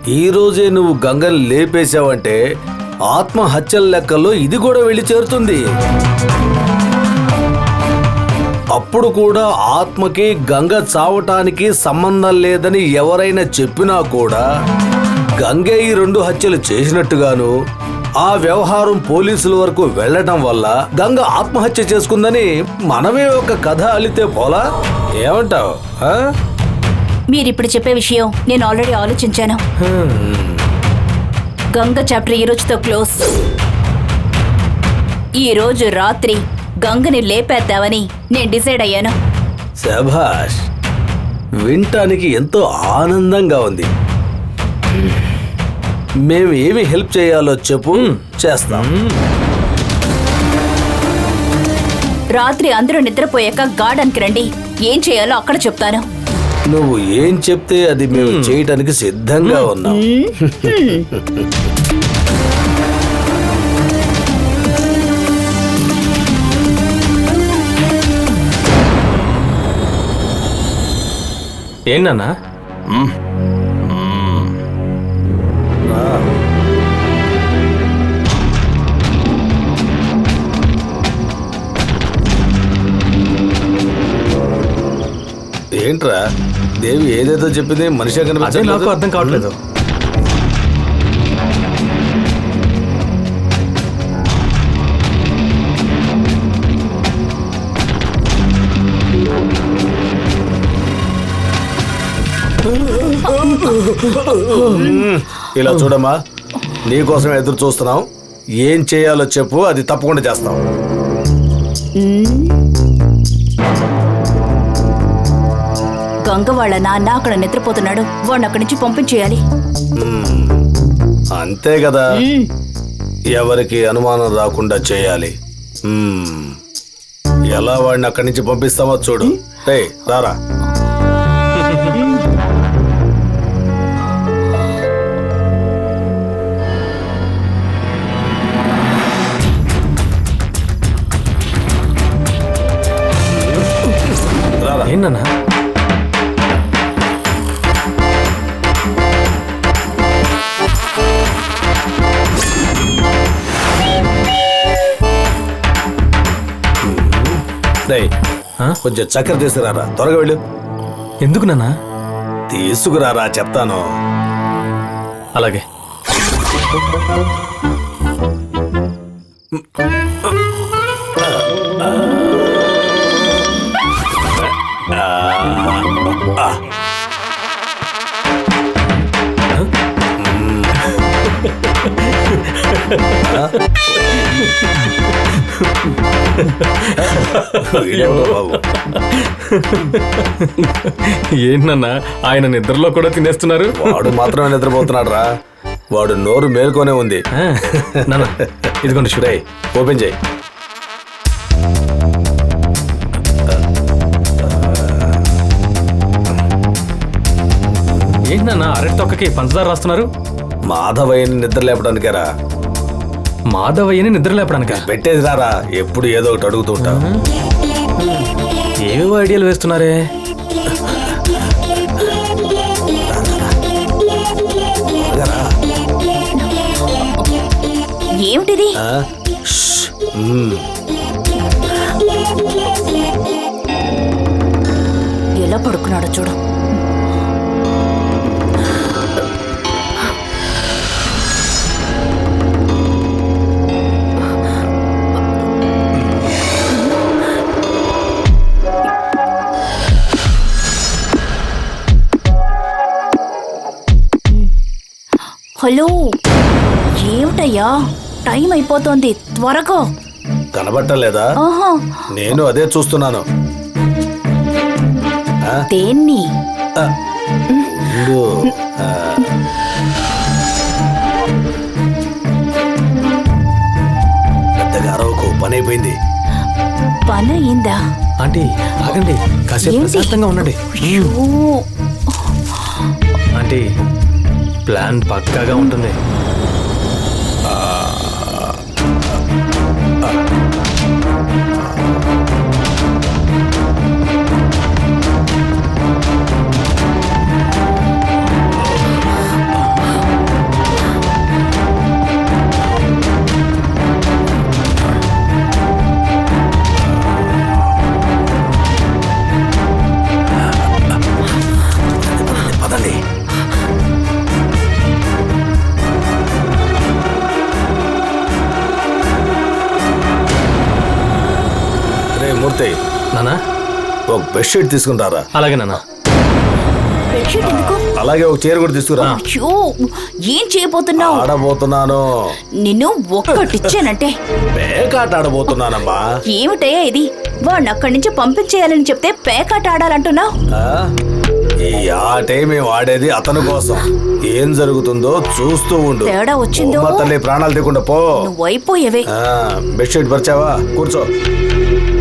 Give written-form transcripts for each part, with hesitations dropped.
ఈ రోజే నువ్వు గంగని లేపేశావంటే ఆత్మహత్యల లెక్కల్లో ఇది కూడా వెళ్ళి చేరుతుంది. అప్పుడు కూడా ఆత్మకి గంగ చావటానికి సంబంధం లేదని ఎవరైనా చెప్పినా కూడా గంగే ఈ 2 హత్యలు చేసినట్టుగాను ఆ వ్యవహారం పోలీసుల వరకు వెళ్లటం వల్ల గంగ ఆత్మహత్య చేసుకుందని మనమే ఒక కథ అల్లితే పోలా? ఏమంటావు? మీరిప్పుడు చెప్పే విషయం నేను ఆల్రెడీ ఆలోచించాను. గంగ చాప్టర్ ఈ రోజుతో క్లోజ్. ఈ రోజు రాత్రి గంగని లేపేద్దామని నేను డిసైడ్ అయ్యాను. శభాష్, వినటానికి ఎంతో ఆనందంగా ఉంది. మేము ఏమి హెల్ప్ చేయాలో చెప్పు, చేస్తాం. రాత్రి అందరూ నిద్రపోయాక గార్డెన్కి రండి. ఏం చేయాలో అక్కడ చెప్తాను. నువ్వు ఏం చెప్తే అది మేము చేయటానికి సిద్ధంగా ఉన్నాం. ఏంటన్నా? ఏంట్రా దేవి ఏదేదో చెప్పింది, మనిషి అదే నాకు అర్థం కావట్లేదు. ఇలా చూడమ్మా, నీకోసం ఎదురు చూస్తున్నాం. ఏం చేయాలో చెప్పు, అది తప్పకుండా చేస్తాం. గంగ వాళ్ళ నాన్న అక్కడ నిద్రపోతున్నాడు. వాడిని అక్కడి నుంచి పంపించేయాలి. అంతే కదా, ఎవరికి అనుమానం రాకుండా చేయాలి. ఎలా వాడిని అక్కడి నుంచి పంపిస్తామో చూడు. రేయ్ రారా. ఏంటన్నా? కొంచెం చక్కెర తీసుకురారా, త్వరగా వెళ్ళు. ఎందుకు నాన్న? తీసుకురారా చెప్తాను. అలాగే. ఏంటన్నా ఆయన నిద్రలో కూడా తినేస్తున్నారు? వాడు మాత్రమే నిద్రపోతున్నాడు రా, వాడు నోరు మేల్కొనే ఉంది. నాన్న ఇదిగోండి షుడే, ఓపెన్ చేయి. ఏంటన్నా అరటి తొక్కకి పంచదార రాస్తున్నారు? మాధవయ్యని నిద్ర లేపడానికేరా. మాధవయ్యని నిద్ర లేపడానికా? పెట్టేది రారా, ఎప్పుడు ఏదో ఒకటి అడుగుతూ ఉంటా. ఏవేవో ఐడియాలు వేస్తున్నారే. ఏమిటిది? ఎలా పడుకున్నాడో చూడు. హలో, ఏమిటయ్యా, టైం అయిపోతోంది, త్వరగా. కనబట్టలేదా? నేను అదే చూస్తున్నాను. దేన్ని? పెద్దగా అరవకు, పని అయిపోయింది. పని అయిందా? ఆంటీ ఆగండి, కాసేపు ప్రశాంతంగా ఉండండి. ఆంటీ ప్లాన్ పక్కాగా ఉంటుంది. మూర్తి, నానా ఒక బెడ్షీట్ తీసుకుంటారా? అలాగే నానా. బెడ్షీట్ ఎందుకు? అలాగే ఒక చీర కూడా తీసుకురా. అయ్యో, ఏం చేయబోతున్నావు? ఆడబోతున్నాను. నిన్ను ఒక్కటిచ్చానంటే. పేకాట ఆడబోతున్నానమ్మా. ఏమిటయ్యా ఇది? వాడిని అక్కడి నుంచి పంపించేయాలని చెప్తే పేకాట ఆడాలంటున్నావు? ఆ? ఈ ఆటే మేము ఆడేది అతని కోసం. ఏం జరుగుతుందో చూస్తూ ఉండు. తేడా వచ్చిందో? మా తల్లి ప్రాణాలు తీయకుండా పో. నువ్వు అయిపోయేవే. బెడ్షీట్ పరిచావా? కూర్చో.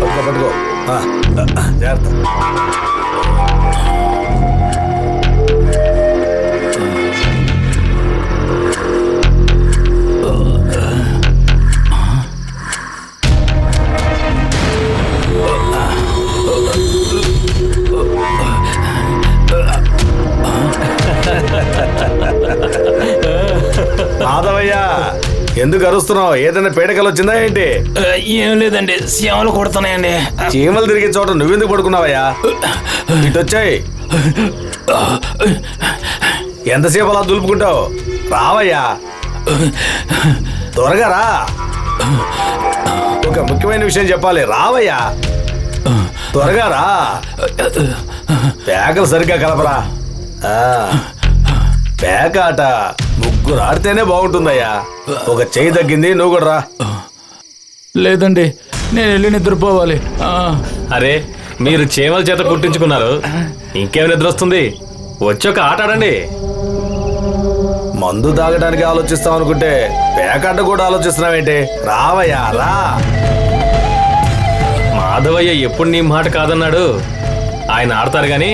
పట్టుకో పట్టుకో. జాగ్రత్త. మాధవయ్య, ఎందుకు అరుస్తున్నావు? ఏదైనా పీడకలు వచ్చిందా ఏంటి? ఏం లేదండి, సీమలు కొడుతున్నాయండి. చీమలు తిరిగే చోట నువ్వెందుకు పడుకున్నావయ్యా? ఇటు వచ్చాయి. ఎంతసేపు అలా దులుపుకుంటావు? రావయ్యా, త్వరగా రా. ఒక ముఖ్యమైన విషయం చెప్పాలి. రావయ్యా, త్వరగా రా. పేకలు సరిగ్గా కలపరా. పేకాట ముగ్గురు ఆడితేనే బాగుంటుందయ్యా. ఒక చెయ్యి తగ్గింది, నువ్వు కూడా రా. లేదండి, నేను వెళ్ళి నిద్రపోవాలి. అరే, మీరు చీమల చేత కుట్టించుకున్నారు, ఇంకేం నిద్ర వస్తుంది? వచ్చి ఒక ఆట ఆడండి. మందు తాగడానికి ఆలోచిస్తాం అనుకుంటే పేకాట కూడా ఆలోచిస్తున్నావేంటి? రావయ్యా, రా. మాధవయ్య ఎప్పుడు నీ మాట కాదన్నాడు. ఆయన ఆడతారు గాని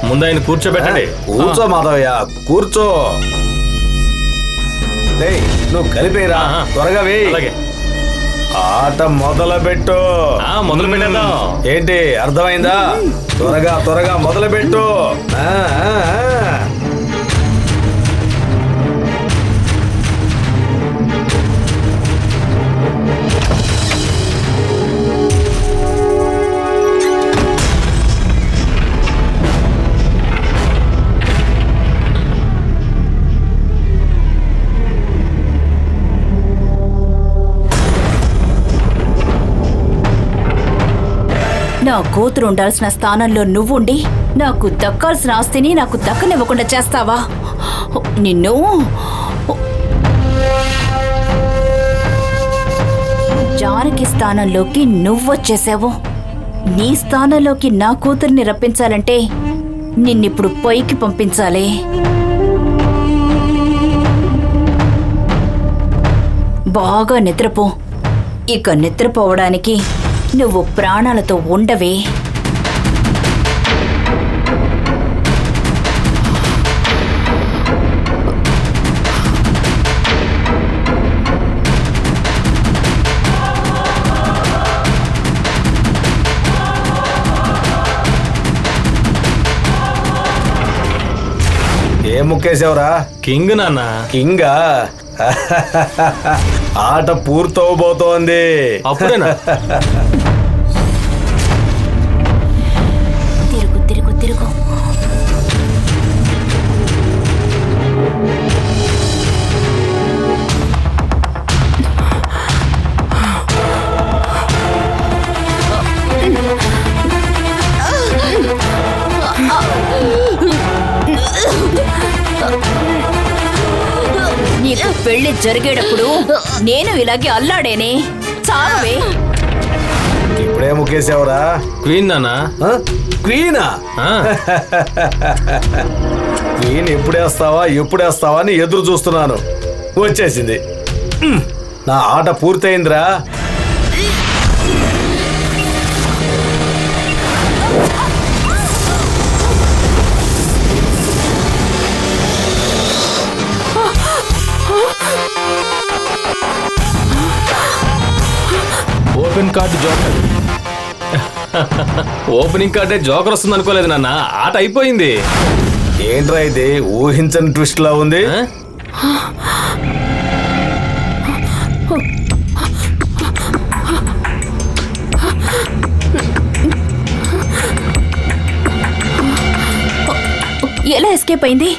ముందు ఆయన కూర్చోబెట్టండి. కూర్చో మాధవయ్య, కూర్చో. డేయ్, నువ్వు కలిపేరా, త్వరగా వేయి. అలాగే. ఆట మొదలు పెట్టు. మొదలు పెట్టేద్దాం. ఏంటి, అర్థమైందా? త్వరగా త్వరగా మొదలు పెట్టు. నా కూతురు ఉండాల్సిన స్థానంలో నువ్వుండి నాకు దక్కాల్సిన ఆస్తిని నాకు దక్కనివ్వకుండా చేస్తావా? నిన్ను జానకి స్థానంలోకి నువ్వొచ్చేసావు. నీ స్థానంలోకి నా కూతుర్ని రప్పించాలంటే నిన్నిప్పుడు పైకి పంపించాలి. బాగా నిద్రపో. ఇక నిద్రపోవడానికి నువ్వు ప్రాణాలతో ఉండవే. ఏం ముక్కేసావురా? కింగ్ నాన్న. కింగా? ఆట పూర్తవబోతోంది. అప్పుడేనా? తిరుగు తిరుగు తిరుగు. నీకు పెళ్లి జరిగేటప్పుడు నేను ఇలాగే అల్లాడేనే. చావే. ఇప్పుడే ముక్కేసావురా? క్వీన్ నాన్న. క్వీనా? క్వీన్ ఎప్పుడేస్తావా అని ఎదురు చూస్తున్నాను. వచ్చేసింది. నా ఆట పూర్తయిందిరా. Open card joker. ఓపెనింగ్ కార్డే జోకర్ వస్తుంది అనుకోలేదు నాన్న. ఆట అయిపోయింది. ఏంట్రా ఇది? ఊహించని ట్విస్ట్ లా ఉంది. ఎలా ఎస్కేప్ అయింది?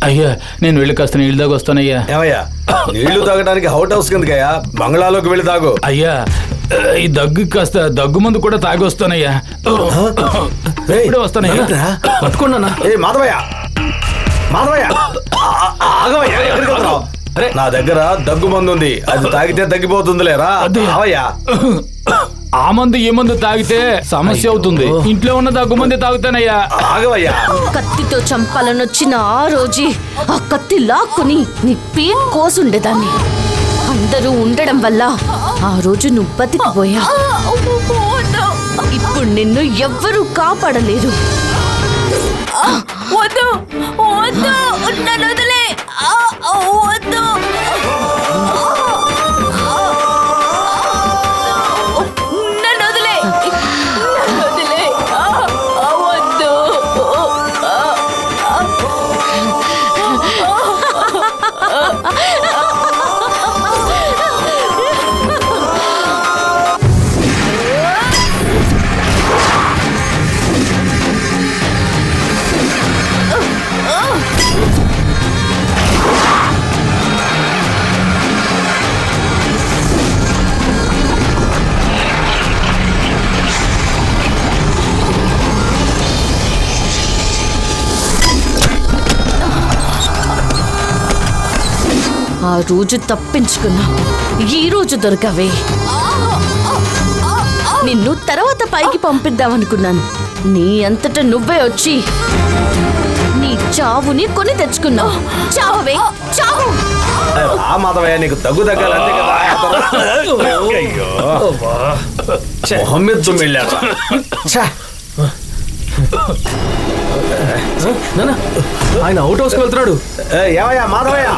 అయ్యా నేను వెళ్ళి కాస్త నీళ్ళు దాకా వస్తానయ్యా. ఏమయ్యా, నీళ్లు తాగడానికి హౌట్ హౌస్ కిందకయ్యా, బంగ్లాలోకి వెళ్ళి తాగు. అయ్యా ఈ దగ్గు కాస్త దగ్గు మందు కూడా తాగి వస్తానయ్యా. ఇప్పుడే వస్తానయ్యా. పట్టుకున్నానా? ఏ మాధవయ్య, మాధవయ్య, ఆగవయ్యా, ఎక్కడికి వెళ్తున్నావ్? నా దగ్గర దగ్గు మందు ఉంది, అది తాగితే తగ్గిపోతుందిలేరా. అవయ్యా, ఆ మందు ఈ మందు తాగితే సమస్య అవుతుంది. ఇంట్లో ఉన్న దగ్గు మంది తాగుతానయ్యా. ఆగవయ్యా. కత్తితో చంపాలనొచ్చిన ఆ రోజు ఆ కత్తి లాక్కుని నీ పీట్ కోసుండేదాన్ని. అందరూ ఉండడం వల్ల ఆ రోజు నువ్వు బతికిపోయా. ఇప్పుడు నిన్ను ఎవ్వరూ కాపాడలేరు. వద్దు, వద్దు, నన్ను వదిలే, వద్దు. నన్ను వదిలే, నన్ను వదిలే, వద్దు. ఆ రోజు తప్పించుకున్నా, ఈ రోజు దొరకవే. నిన్ను తర్వాత పైకి పంపిద్దామనుకున్నాను. నీ అంతట నువ్వే వచ్చి నీ చావుని కొని తెచ్చుకున్నావు. చావవే, చావు. ఆ మాధవయ్య, నీకు దగ్గు తగ్గాలంతే కదా. అయ్యో, మొహం మీద తుమ్మిళ్ళాడు. ఆయన అవుట్ హౌస్కి వెళ్తున్నాడు. ఏమయ్యా మాధవయ్య?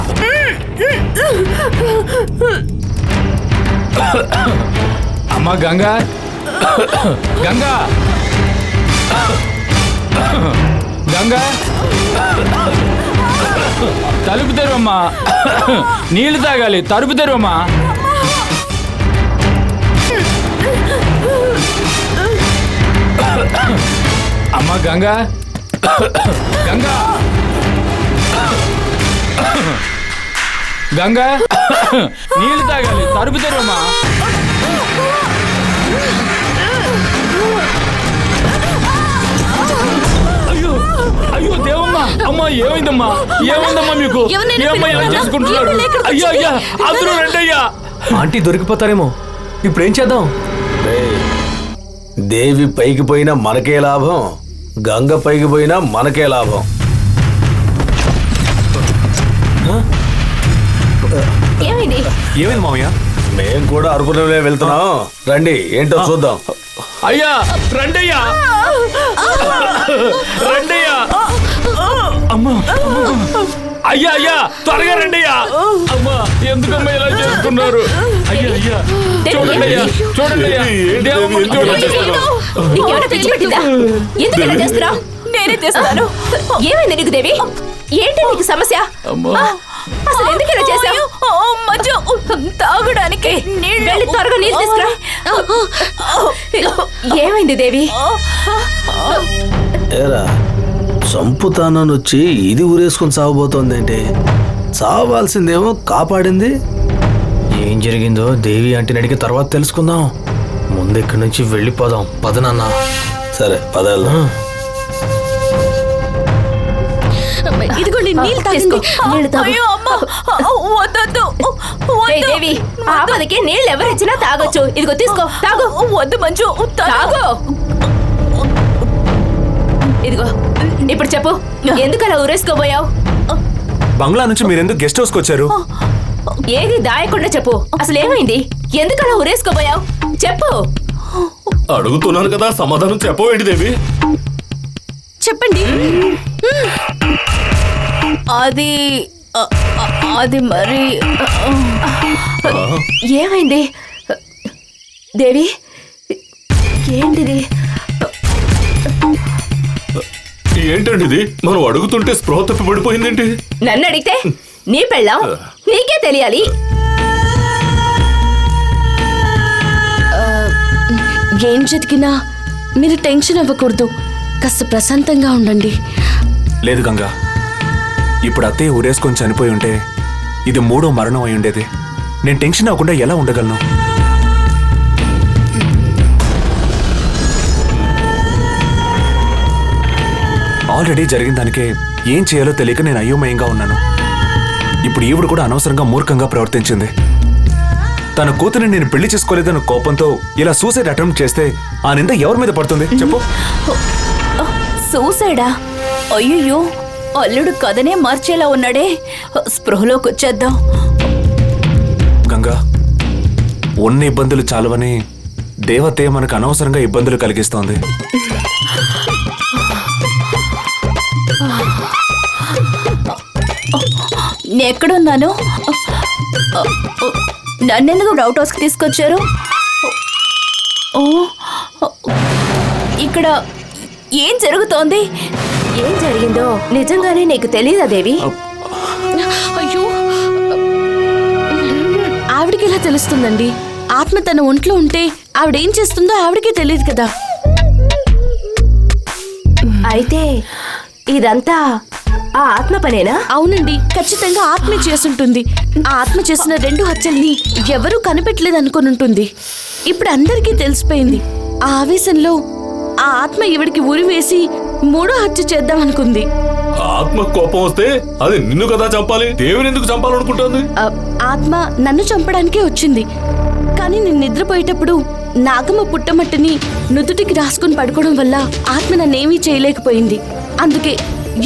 అమ్మా గంగా, గంగా, గంగా, తలుపు తెరువమ్మా. నీళ్లు తాగాలి, తలుపు తెరువమ్మా. అమ్మా గంగా, గంగా, గంగా, నీళ్లు తాగాలి, తలుపు తెరువమ్మా. అయ్యో, అయ్యో దేవమ్మా, అమ్మా ఏమైందమ్మా, ఏమైందమ్మా మీకు? ఏమ్మా ఇలా చేసుకుంటున్నారు? అయ్యా, అయ్యా, అందరూ రండి అయ్యా. ఆంటీ దొరికిపోతారేమో. ఇప్పుడు ఏం చేద్దాం? దేవి పైకి పోయినా మనకే లాభం, గంగ పైకి పోయినా మనకే లాభం. ఏమైంది? ఏమైంది మామయ్య? మేం కూడా అరుపులే వెళ్తున్నాం. రండి, ఏంటో చూద్దాం. అయ్యా రండయ్యా, రండయ్యా. అమ్మా, అయ్యా, అయ్యా త్వరగా రండయ్యా. అమ్మా ఎందుకమ్మా ఇలా చేసుకున్నారు? అయ్యా, అయ్యా చూడండి అయ్యా, చూడండి అయ్యా, దేవమ్మని చూడండి. నీకేమైనా పిచ్చి పట్టిందా? ఎందుకు ఇలా చేస్తున్నావు? నేనే చేస్తున్నాను. ఏమైంది నీకు దేవి? ఏంటి నీకు సమస్య? అసలు ఎందుకు ఇలా చేశావు? తాగడానికి వెళ్ళి త్వరగా నీళ్ళు తీసుకురా. ఏమైంది దేవి? ఏరా, చంపుతానని వచ్చి ఇది ఊరేసుకొని సాగబోతోంది ఏంటి? చావాల్సిందేమో కాపాడింది. ఏం జరిగిందో దేవి ఆంటీని అడిగి తర్వాత తెలుసుకుందాం. ముందు ఇక్కడి నుంచి వెళ్ళిపోదాం. పద నాన్న. సరే పదేళ్ళు. ఇదిగోండి నీళ్ళు తాగండి. నీళ్ళు తాగు. దేవి, ఆపదకి నీళ్ళు ఎవరిచ్చినా తాగొచ్చు. ఇదిగో తీసుకో, తాగు. వద్దు మంచు, తాగు. ఇదిగో ఇప్పుడు చెప్పు, ఎందుకు అలా ఊరేసుకోబోయావు? బంగ్లా నుంచి మీరెందుకు గెస్ట్ హౌస్కి వచ్చారు? ఏది దాయకుండా చెప్పు, అసలు ఏమైంది? ఎందుకు అలా ఊరేసుకోబోయావు? చెప్పు. అడుగుతున్నాను కదా, సమాధానం చెప్పవేంటి దేవి? చెప్పండి. అది అది మరి ఏమైంది దేవి? ఏంటిది? ఏంటండి ఇది? మనం అడుగుతుంటే స్పృహ తప్పి పడిపోయిందేంటి? నన్ను అడిగితే నీ పెళ్ళాం, నీకే తెలియాలి. ఏం చదికినా మీరు టెన్షన్ అవ్వకూడదు. కాస్త ప్రశాంతంగా ఉండండి. లేదు గంగా, ఇప్పుడు అత్తయ్య ఊరేసుకొని చనిపోయి ఉంటే ఇది 3వ మరణం అయి ఉండేది. నేను టెన్షన్ అవ్వకుండా ఎలా ఉండగలను? ఆల్రెడీ జరిగిన దానికే ఏం చేయాలో తెలియక నేను అయోమయంగా ఉన్నాను. ఇప్పుడు ఈవిడ కూడా అనవసరంగా మూర్ఖంగా ప్రవర్తించింది. తన కూతురిని నేను పెళ్లి చేసుకోలేదన్న కోపంతో ఇలా సూసైడ్ అటెంప్ట్ చేస్తే ఆ నింద ఎవరి మీద పడుతుంది చెప్పు? సూసైడా? అయ్యయ్యో, అల్లుడు కథనే మార్చేలా ఉన్నాడే. స్పృహలోకి వచ్చేద్దాం. గంగా, ఉన్న ఇబ్బందులు చాలువని దేవతే మనకు అనవసరంగా ఇబ్బందులు కలిగిస్తోంది. నేనెక్కడున్నాను? నన్నెందుకు అవుట్ హౌస్కి తీసుకొచ్చారు? ఓ, ఇక్కడ ఏం జరుగుతోంది? ఏం జరిగిందో నిజంగానే నీకు తెలీదా దేవి? అయ్యో, ఆవిడకి ఎలా తెలుస్తుందండి? ఆత్మ తన ఒంట్లో ఉంటే ఆవిడేం చేస్తుందో ఆవిడకే తెలియదు కదా. అయితే ఇదంతా ఆ ఆత్మ పనేనా? అవునండి, ఖచ్చితంగా ఆత్మే చేసుంటుంది. ఆ ఆత్మ చేసిన 2 హత్యల్ని ఎవరూ కనిపెట్టలేదు అనుకుని ఉంటుంది. ఇప్పుడు అందరికీ తెలిసిపోయింది. ఆ ఆవేశంలో ఆ ఆత్మ ఈవిడికి ఉరి వేసి 3వ హత్య చేద్దాం అనుకుంది. ఆత్మ కోపం వస్తే అది నిన్ను కదా చంపాలి, దేవుని ఎందుకు చంపాలనుకుంటుంది? ఆత్మ నన్ను చంపడానికే వచ్చింది. కానీ నేను నిద్రపోయేటప్పుడు నాగమ్మ పుట్టమట్టుని నుదుటికి రాసుకుని పడుకోవడం వల్ల ఆత్మ నన్నేమీ చేయలేకపోయింది. అందుకే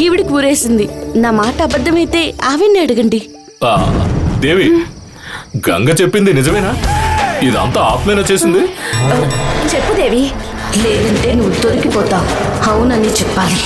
ఈవిడికి ఊరేసింది. నా మాట అబద్ధమైతే ఆవిడ్ని అడగండి. ఆ, దేవి, గంగ చెప్పింది నిజమేనా? ఇదంతా ఆత్మేనా చేసింది? చెప్పు దేవి. లేదంటే నువ్వు దొరికిపోతావు. అవునని చెప్పాలి.